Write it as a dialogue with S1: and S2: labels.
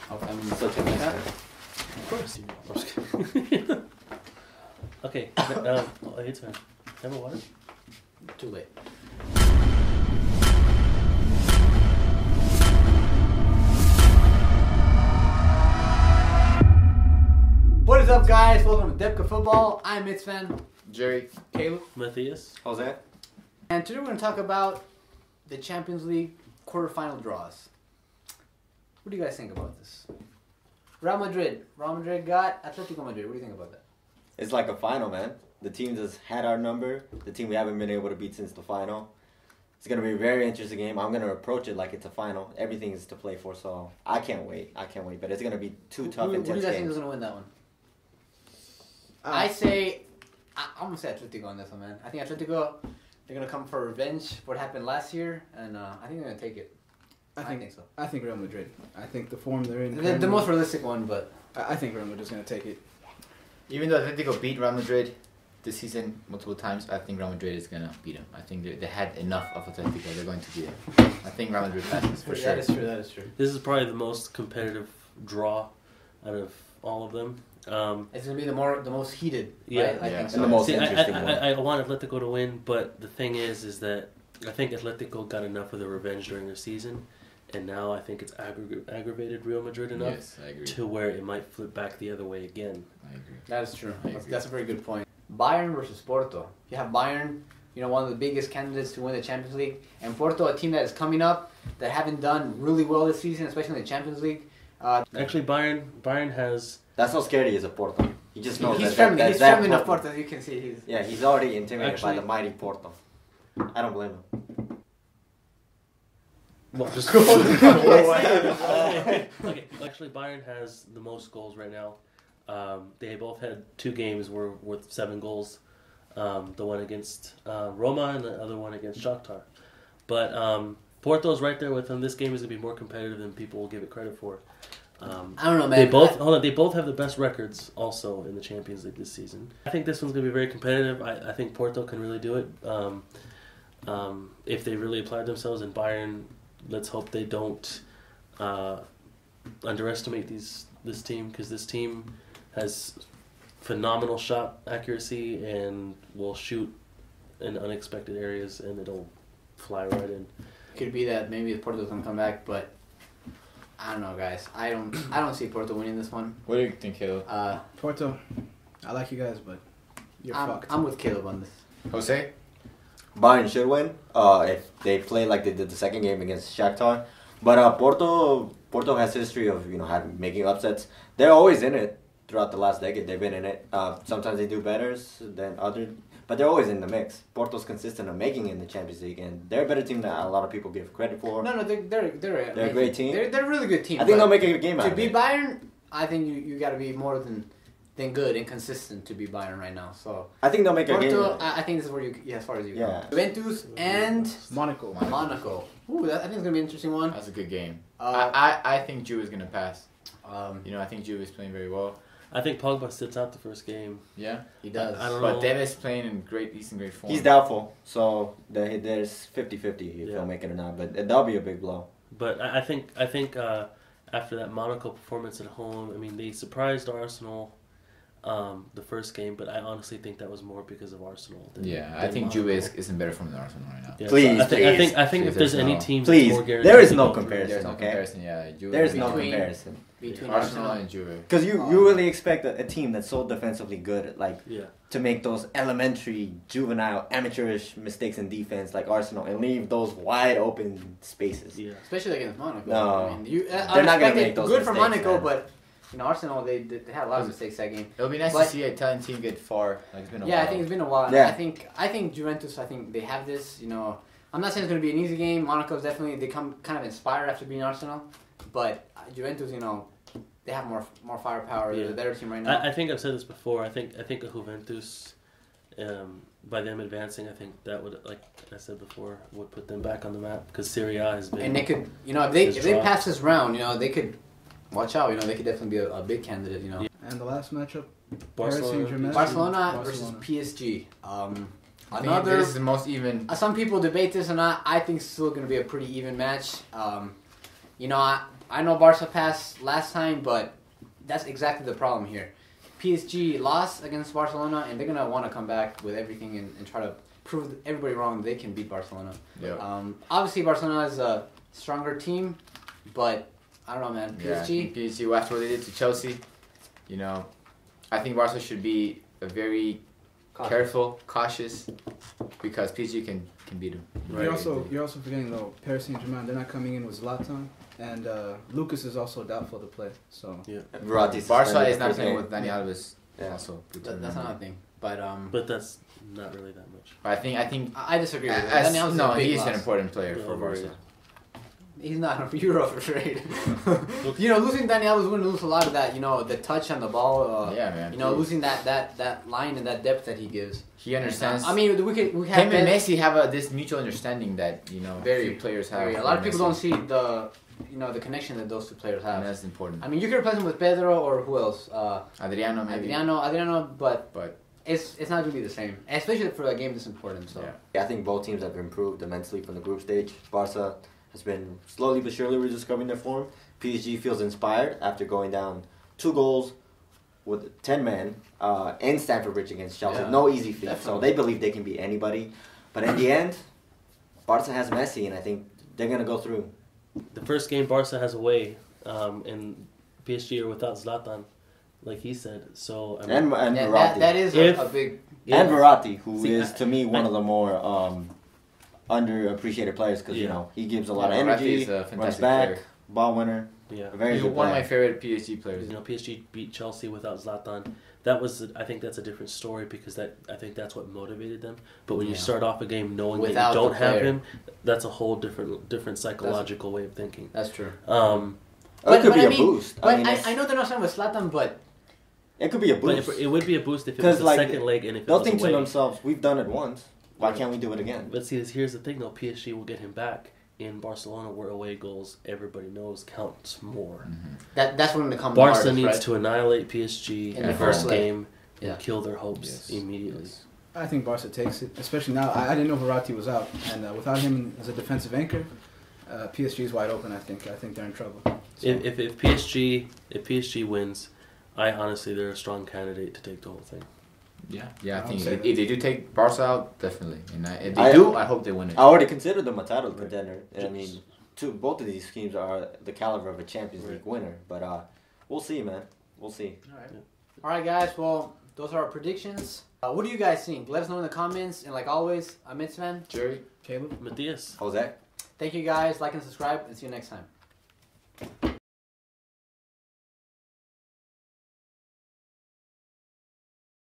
S1: Okay, I'm
S2: Such a nice guy.
S3: Of course. Okay. It's fine. Have a water?
S1: too late. What is up, guys? Welcome to Depka Football. I'm Mitzvan.
S2: Jerry.
S1: Caleb.
S3: Matthias.
S2: Jose.
S1: And today we're going to talk about the Champions League quarterfinal draws. What do you guys think about this? Real Madrid. Real Madrid got Atletico Madrid. What do you think about that?
S2: It's like a final, man. The team just had our number. The team we haven't been able to beat since the final. It's going to be a very interesting game. I'm going to approach it like it's a final. Everything is to play for, so I can't wait. But it's going to be two tough, intense games.
S1: Who do you guys think is going to win that one? I say, I'm going to say Atletico on this one, man. I think Atletico, they're going to come for revenge for what happened last year, and I think they're going to take it. I think so.
S4: I think Real Madrid. I think the form they're in.
S1: The most realistic one, but
S4: I think Real Madrid's going to take it.
S5: Even though Atletico beat Real Madrid this season multiple times, I think Real Madrid is going to beat them. I think they had enough of Atletico. They're going to beat them. I think Real Madrid passes for sure.
S1: That is true.
S3: This is probably the most competitive draw out of all of them.
S1: It's going to be the most heated.
S3: Yeah,
S1: right? I think so.
S2: And the most
S3: See,
S2: interesting one.
S3: I want Atletico to win, but the thing is that I think Atletico got enough of the revenge during their season, and now I think it's aggravated Real Madrid enough to where it might flip back the other way again.
S5: I agree.
S1: That is true. That's a very good point. Bayern versus Porto. You have Bayern, one of the biggest candidates to win the Champions League, and Porto, a team that is coming up that haven't done really well this season, especially in the Champions League.
S3: Actually, Bayern has.
S2: That's how scared he is of Porto. He just knows
S1: he's
S2: that
S1: he's trembling of Porto, as you can see.
S2: He's already intimidated by the mighty Porto. I don't blame him.
S3: Well, just okay. Actually, Bayern has the most goals right now. They both had 2 games worth 7 goals. The one against Roma and the other one against Shakhtar. But Porto's right there with them. This game is going to be more competitive than people will give it credit for.
S1: I don't know, man.
S3: They both have the best records also in the Champions League this season. I think this one's going to be very competitive. I think Porto can really do it. If they really apply themselves, and Bayern, let's hope they don't underestimate this team, because this team has phenomenal shot accuracy and will shoot in unexpected areas, and it'll fly right in.
S1: Could be that maybe Porto's gonna come back, but I don't know, guys. I don't see Porto winning this one.
S5: What do you think, Caleb?
S4: Porto, I like you guys, but you're fucked.
S1: I'm with Caleb on this.
S5: Jose?
S2: Bayern should win if they play like they did the second game against Shakhtar. But Porto has history of making upsets. They're always in it throughout the last decade. They've been in it. Sometimes they do better than others, but they're always in the mix. Porto's consistent of making it in the Champions League, and they're a better team than a lot of people give credit for.
S1: No, they're
S2: a great team.
S1: They're a really good team.
S2: I think they'll make a good game out of it.
S1: To beat Bayern, I think you got to be more than good and consistent to beat Bayern right now. So
S2: I think they'll make a game.
S1: I think this is where as far as you go.
S2: Yeah.
S1: Juventus and
S4: Monaco.
S1: Ooh, I think it's gonna be an interesting one.
S5: That's a good game. I think Juve is going to pass.
S1: I
S5: think Juve is playing very well.
S3: I think Pogba sits out the first game.
S5: Yeah?
S1: He does.
S3: I don't know.
S5: But Davis playing in great form.
S2: He's doubtful, so there's 50-50 if he'll make it or not. But that'll be a big blow.
S3: But I think after that Monaco performance at home, I mean, they surprised Arsenal the first game, but I honestly think that was more because of Arsenal.
S5: I think Juve is in better form than Arsenal right now.
S3: Yeah,
S2: Please,
S3: I think if there's any team that's more guaranteed,
S2: there is no comparison.
S5: There's no comparison. Yeah, Juve
S2: there's no comparison
S1: between
S5: Arsenal and Juve.
S2: Because you really expect a team that's so defensively good, to make those elementary, juvenile, amateurish mistakes in defense like Arsenal and leave those wide open spaces.
S3: Yeah,
S1: especially against Monaco.
S2: No,
S1: I mean,
S2: they're not gonna make those
S1: good
S2: mistakes,
S1: for Monaco,
S2: man.
S1: but. Arsenal, they had a lot of mistakes that game.
S5: It'll be nice to see a Italian team get far. It's been a while.
S1: I think it's been a while.
S2: Yeah.
S1: I think Juventus, they have this, I'm not saying it's going to be an easy game. Monaco's definitely, they come kind of inspired after beating Arsenal. But Juventus, they have more firepower.
S3: Yeah.
S1: They're the better team right now.
S3: I think I've said this before. I think a Juventus, by them advancing, I think that would, like I said before, would put them back on the map, because Serie A has been.
S1: And they could, if they pass this round, they could. Watch out, they could definitely be a big candidate,
S3: Yeah.
S4: And the last matchup,
S1: Barcelona versus PSG.
S5: This is the most even.
S1: Some people debate this or not. I think it's still going to be a pretty even match. I know Barca passed last time, but that's exactly the problem here. PSG lost against Barcelona, and they're gonna want to come back with everything and try to prove everybody wrong they can beat Barcelona.
S5: Yeah.
S1: Obviously, Barcelona is a stronger team, but I don't know, man. PSG.
S5: Yeah, PSG, after what they did to Chelsea, I think Barca should be very careful, cautious, because PSG can beat them.
S3: Right.
S4: You're also forgetting though, Paris Saint-Germain. They're not coming in with Zlatan, and Lucas is also doubtful to play. So
S3: Yeah.
S2: Verratti's
S5: Barca
S2: suspended
S5: is not
S2: the
S5: playing
S2: first
S5: with
S2: game.
S5: Dani Alves.
S2: Yeah.
S5: Also,
S1: That's another thing.
S3: But that's not really that much.
S5: I think
S1: I disagree with that. Dani Alves is a big
S5: he's
S1: loss.
S5: an important player
S3: Yeah,
S5: for
S3: overrated.
S5: Barca.
S1: He's not Euro afraid. Losing Dani Alves wouldn't lose a lot of that. The touch on the ball.
S5: Yeah, man.
S1: Losing that line and that depth that he gives.
S5: He understands.
S1: I mean, we have
S5: him and Messi have this mutual understanding that
S1: Very
S5: few players have.
S1: a lot of people don't see the connection that those two players have.
S5: And that's important.
S1: I mean, you could replace him with Pedro or who else?
S5: Adriano maybe.
S1: Adriano, but
S5: But
S1: it's not gonna be the same, especially for a game this important. So
S5: Yeah.
S2: I think both teams have improved immensely from the group stage. Barca has been slowly but surely rediscovering their form. PSG feels inspired after going down 2 goals with 10 men in Stamford Bridge against Chelsea.
S1: Yeah,
S2: No easy feat. So
S1: definitely.
S2: they believe they can beat anybody. But in the end, Barca has Messi, and I think they're going to go through.
S3: The first game Barca has away, and PSG are without Zlatan, like he said. So I mean,
S2: And
S1: yeah,
S2: Verratti.
S1: that is
S3: If-
S1: a big.
S2: And Verratti, who
S3: See,
S2: is to me one of the more underappreciated players because
S3: Yeah.
S2: he gives a lot of
S5: Verratti
S2: energy,
S5: is a
S2: runs
S5: fantastic
S2: back,
S5: player.
S2: ball winner,
S3: yeah.
S2: a very
S5: He's
S2: good
S5: one of my
S2: player.
S5: favorite PSG players.
S3: PSG beat Chelsea without Zlatan. I think that's a different story because I think that's what motivated them. But when you
S1: Yeah.
S3: start off a game knowing
S1: Without
S3: that you don't
S1: the
S3: have
S1: player.
S3: him, that's a whole different psychological way of thinking.
S1: That's true.
S2: It could be
S1: I
S2: a
S1: mean,
S2: boost.
S1: But
S2: it's-
S1: I know they're not signed with Zlatan, but
S2: it could be a
S3: But
S2: boost.
S3: it would be a boost if it
S2: 'Cause,
S3: was the
S2: like,
S3: second leg and if it
S2: They'll
S3: was
S2: think to
S3: away.
S2: themselves, we've done it once. Why can't we do it again?
S3: But see, here's the thing though. PSG will get him back in Barcelona, where away goals everybody knows counts more.
S1: that's when they come.
S3: Barca
S1: hardest,
S3: needs
S1: right?
S3: to annihilate PSG
S1: In
S3: in
S1: the
S3: the first
S1: first leg.
S3: game
S1: Yeah.
S3: and kill their hopes
S5: Yes.
S3: immediately.
S5: Yes.
S4: I think Barca takes it, especially now. I didn't know Verratti was out, and without him as a defensive anchor, PSG is wide open. I think they're in trouble. So,
S3: If PSG wins, they're a strong candidate to take the whole thing.
S5: Yeah,
S4: I
S5: I
S4: would
S5: think
S4: say
S5: if
S4: that.
S5: they do take Barca out, definitely. And if
S2: I-
S5: they do, I hope they win it.
S2: I already consider them a title contender. I mean, both of these teams are the caliber of a Champions League winner. But we'll see, man. We'll see.
S1: All right, guys. Well, those are our predictions. What do you guys think? Let us know in the comments. And like always, I'm Mitzvan.
S5: Jerry?
S4: Caleb.
S3: Matthias.
S2: Jose?
S1: Thank you guys. Like and subscribe, and see you next time.